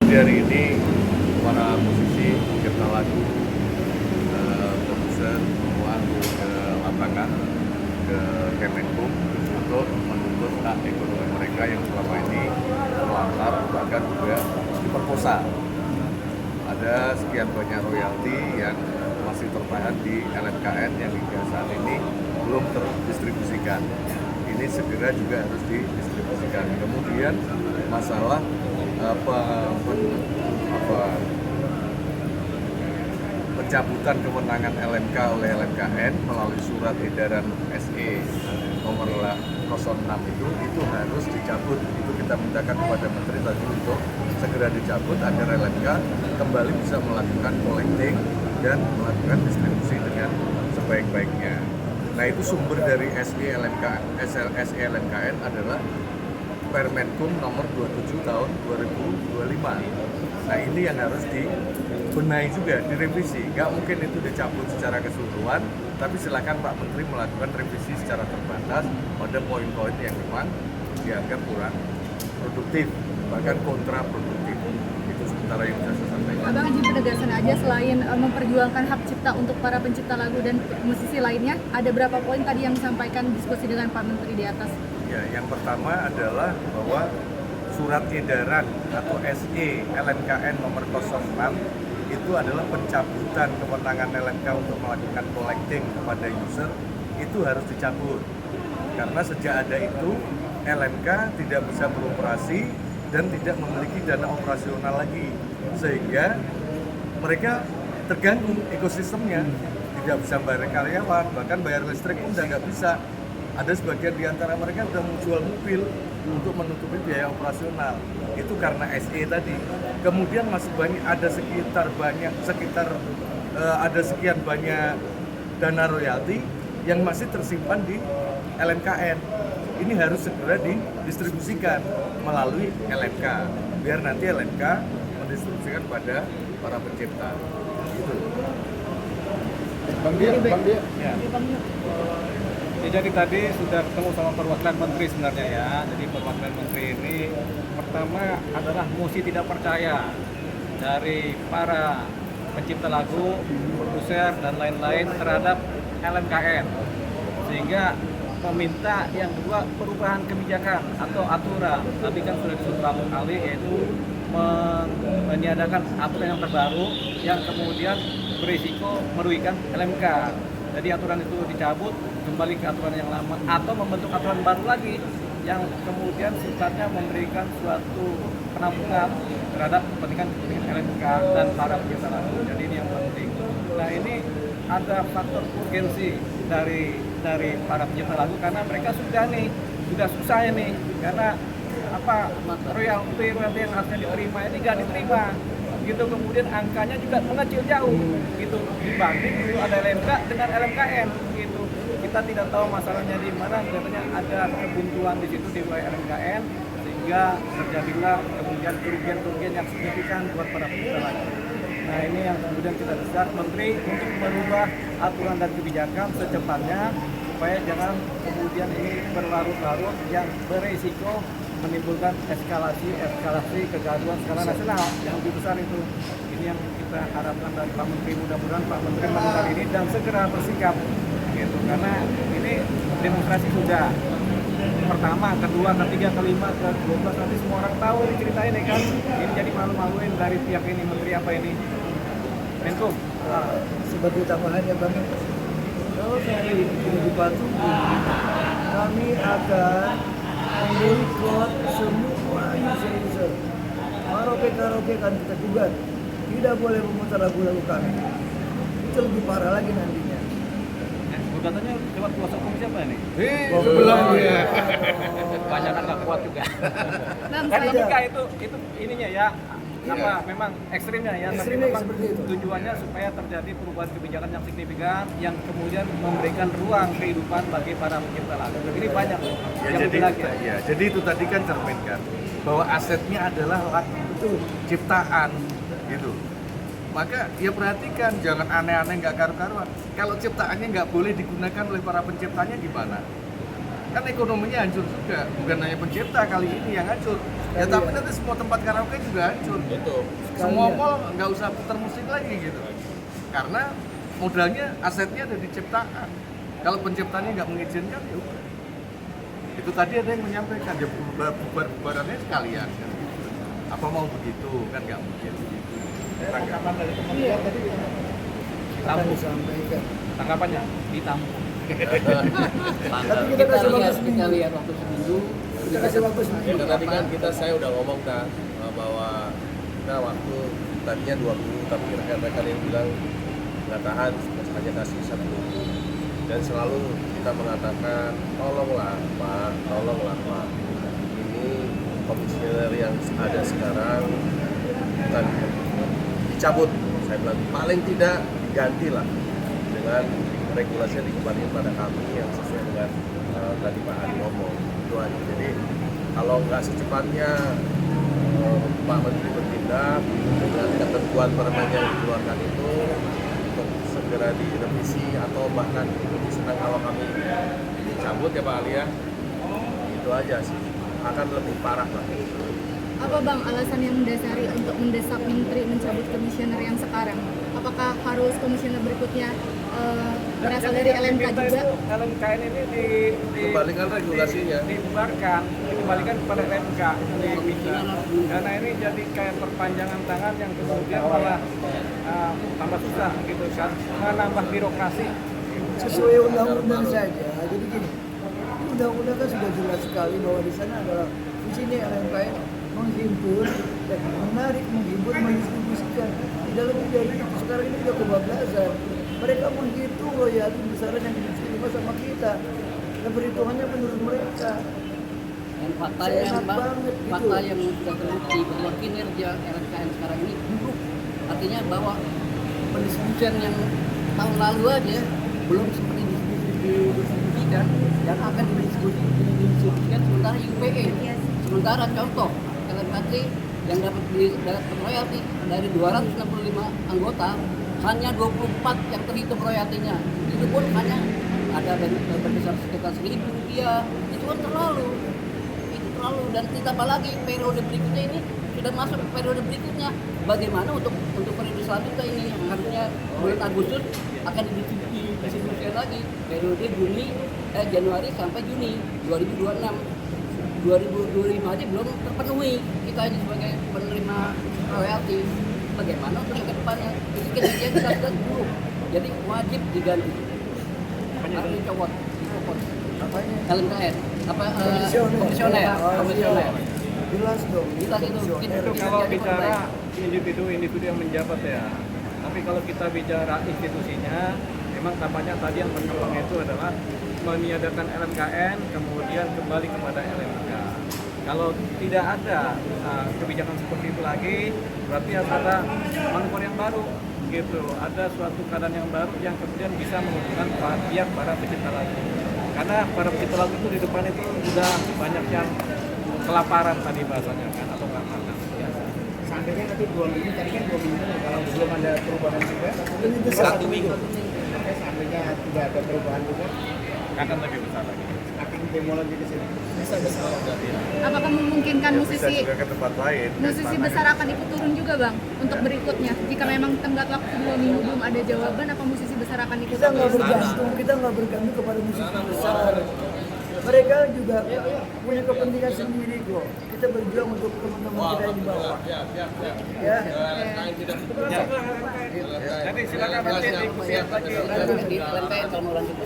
Jadi hari ini para musisi, pencipta lagu, produser semua ke lapangan, ke Kemenkum untuk menuntut hak ekonomi mereka yang selama ini terlantar bahkan juga diperkosa. Ada sekian banyak royalti yang masih tertahan di LMKN yang hingga saat ini belum terdistribusikan. Ini segera juga harus didistribusikan. Kemudian masalah pencabutan kewenangan LMK oleh LMKN melalui surat edaran SE nomor 06 itu harus dicabut. Itu kita mintakan kepada Menteri tadi untuk segera dicabut agar LMK kembali bisa melakukan collecting dan melakukan distribusi dengan sebaik-baiknya. Nah, itu sumber dari SE LMKN adalah Permenkum nomor 27 tahun 2025. Nah, ini yang harus dibenahi juga, direvisi. Nggak mungkin itu dicabut secara keseluruhan, tapi silakan Pak Menteri melakukan revisi secara terbatas pada poin-poin yang memang dianggap kurang produktif, bahkan kontraproduktif. Itu sementara yang bisa saya sampaikan. Abang izin penegasan aja, selain memperjuangkan hak cipta untuk para pencipta lagu dan musisi lainnya, ada berapa poin tadi yang disampaikan diskusi dengan Pak Menteri di atas? Ya, yang pertama adalah bahwa surat edaran atau SE LMKN nomor 06 itu adalah pencabutan kewenangan LMK untuk melakukan collecting kepada user, itu harus dicabut. Karena sejak ada itu, LMK tidak bisa beroperasi dan tidak memiliki dana operasional lagi. Sehingga mereka terganggu ekosistemnya, tidak bisa bayar karyawan, bahkan bayar listrik pun udah nggak bisa. Ada sebagian di antara mereka sudah menjual mobil untuk menutupi biaya operasional. Itu karena SE tadi. Kemudian masih banyak, ada sekian banyak dana royalti yang masih tersimpan di LMKN. Ini harus segera didistribusikan melalui LMK, biar nanti LMK mendistribusikan pada para pencipta. Gitu. Bang Dia. Ya. Ya, jadi tadi sudah ketemu sama perwakilan menteri sebenarnya ya. Jadi perwakilan menteri ini pertama adalah mesti tidak percaya dari para pencipta lagu, produser dan lain-lain terhadap LMKN. Sehingga meminta yang kedua perubahan kebijakan atau aturan. Tadi kan sudah disebut beberapa kali, yaitu meniadakan aturan yang terbaru yang kemudian berisiko merugikan LMK. Jadi aturan itu dicabut, kembali ke aturan yang lama, atau membentuk aturan baru lagi yang kemudian sifatnya memberikan suatu penampungan terhadap kepentingan LMK dan para pencipta lagu. Jadi ini yang penting. Nah, ini ada faktor urgensi dari para pencipta lagu karena mereka sudah susah ini karena royalti yang harusnya diterima ini nggak diterima. Gitu, kemudian angkanya juga mengecil jauh gitu dibanding dulu ada LMK dengan LMKN gitu. Kita tidak tahu masalahnya di mana, katanya ada kebuntuan di situ di wilayah LMKN sehingga terjadilah kemudian kerugian yang signifikan buat para pencipta lagu. Nah, ini yang kemudian kita desak Menteri untuk merubah aturan dan kebijakan secepatnya supaya jangan kemudian ini berlarut-larut yang beresiko menimbulkan eskalasi kegaduhan skala nasional yang lebih besar itu. Ini yang kita harapkan dari Pak Menteri, mudah-mudahan Pak Menteri melakukan ini dan segera bersikap gitu, karena ini demonstrasi sudah pertama, kedua, ketiga, kelima, ke-12 nanti semua orang tahu diceritain ya kan. Ini jadi malu-maluin dari pihak ini, menteri apa ini Menkum. Sebagai tambahan ya Bang, kalau saya ini dipatuhi, kami akan memboikot semua user. Karaoke kan kita gugat, tidak boleh memutar lagu-lagu kami. Itu lebih parah lagi nantinya. Gugatannya lewat kuasa hukum siapa ini? Belum ya. Banyak kan nggak kuat juga. Bang, Kan selain logika itu ininya ya. Memang ekstrimnya ya, tapi Ekstrimnya memang seperti itu. tujuannya supaya terjadi perubahan kebijakan yang signifikan yang kemudian memberikan ruang kehidupan bagi para pencipta lagu. Ini banyak Jadi itu tadi kan cerminkan bahwa asetnya adalah lagu ciptaan gitu. Maka ya perhatikan, jangan aneh-aneh, nggak karu-karuan. Kalau ciptaannya nggak boleh digunakan oleh para penciptanya gimana? Kan ekonominya hancur juga, bukan hanya pencipta kali ini yang hancur, Ya tapi nanti semua tempat karaoke juga hancur. Betul. Semua mall nggak usah putar musik lagi gitu. Karena modalnya, asetnya ada di ciptaan. Kalau penciptanya nggak mengizinkan, ya udah. Itu tadi ada yang menyampaikan, ya bubar-bubarannya sekalian. Kan. Apa mau begitu? Kan nggak mungkin. Tanggapan dari Iya. teman-teman tadi Akan ditampung. disampaikan. Tanggapannya ditampung. Tapi kita kasih waktu seminggu. lihat waktu seminggu. Kita kasih waktu seminggu. Kita tadi kan saya udah ngomong kan bahwa kita waktu tadinya 2 minggu, tapi rekan-rekan yang bilang nggak tahan, hanya kasih 1 minggu. Dan selalu kita mengatakan, tolonglah Pak, ini komisioner yang ada sekarang bukan dicabut. Saya bilang paling tidak digantilah dengan regulasi yang dikembalikan pada kami yang sesuai dengan tadi Pak Ari ngomong. Itu aja. Jadi kalau nggak secepatnya Pak Menteri bertindak dengan ketentuan permen yang dikeluarkan itu untuk segera direvisi atau bahkan lebih senang kalau kami dicabut ya Pak Ali ya. Itu aja sih, akan lebih parah Pak. Apa Bang alasan yang mendasari untuk mendesak Menteri mencabut komisioner yang sekarang? Apakah harus komisioner berikutnya berasal dari LMK juga? LMKN ini Kembalikan regulasinya. dibubarkan, dikembalikan kepada LMK karena ini jadi kayak perpanjangan tangan yang kemudian malah tambah susah gitu kan, menambah birokrasi. Sesuai undang-undang saja. Jadi gini, di undang-undang kan sudah jelas sekali bahwa di sana adalah fungsinya LMKN menghimpun dan menarik, menghimpun, mendistribusikan. Tidak lebih dari itu. Sekarang ini sudah kebablasan. Mereka menghitung royalti besaran yang diterima sama kita dan perhitungannya menurut mereka. Dan fakta Saya yang enak banget gitu. fakta yang sudah terbukti bahwa kinerja LMKN sekarang ini buruk. Artinya bahwa pendistribusian yang tahun lalu aja belum seperti didistribusikan yang akan didistribusikan sementara UPE. Sementara contoh LMKT yang dapat royalti dari 265 anggota hanya 24 yang terhitung royaltinya. Itu pun hanya ada berbesar sekitar Rp1.000. Itu kan terlalu. Itu terlalu, dan ditambah lagi periode berikutnya ini sudah masuk ke periode berikutnya. Bagaimana untuk periode selanjutnya ini yang harusnya bulan Agustus akan didistribusikan lagi periode Januari sampai Juni 2026. 2025 aja belum terpenuhi kita ini sebagai penerima royalti. Bagaimana untuk ke depannya? Ini kinerja kita sudah buruk, jadi wajib diganti. Harus dicopot. Apanya? LMKN Komisioner. komisioner. Jelas dong. Jelas itu. Itu kalau bicara individu yang menjabat ya. Tapi kalau kita bicara institusinya, memang tampaknya tadi yang berkembang itu adalah meniadakan LMKN, kemudian kembali kepada LMK. Kalau tidak ada kebijakan seperti itu lagi, berarti harus ada manuver yang baru, gitu. Ada suatu keadaan yang baru yang kemudian bisa menguntungkan para pencipta lagu. Karena para pencipta lagu itu di depan itu sudah banyak yang kelaparan tadi bahasanya kan, atau nggak makan. Seandainya nanti 2 minggu, tadi kan 2 minggu, kalau belum ada perubahan juga, Ini besar. 1 minggu. seandainya tidak ada perubahan juga, Akan lebih besar lagi. akan demo lagi di sini. Apakah memungkinkan Ya, bisa musisi juga ke tempat lain. musisi besar akan ikut turun juga Bang untuk berikutnya? Jika memang tenggat waktu 2 minggu belum ada jawaban, apa musisi besar akan ikut? Kita nggak bergantung kepada musisi besar. Mereka juga punya kepentingan sendiri kok. Kita berjuang untuk teman-teman kita yang di bawah. Ya. Jadi silakan nanti diskusi lagi. Di LMKN kalau mau lanjut.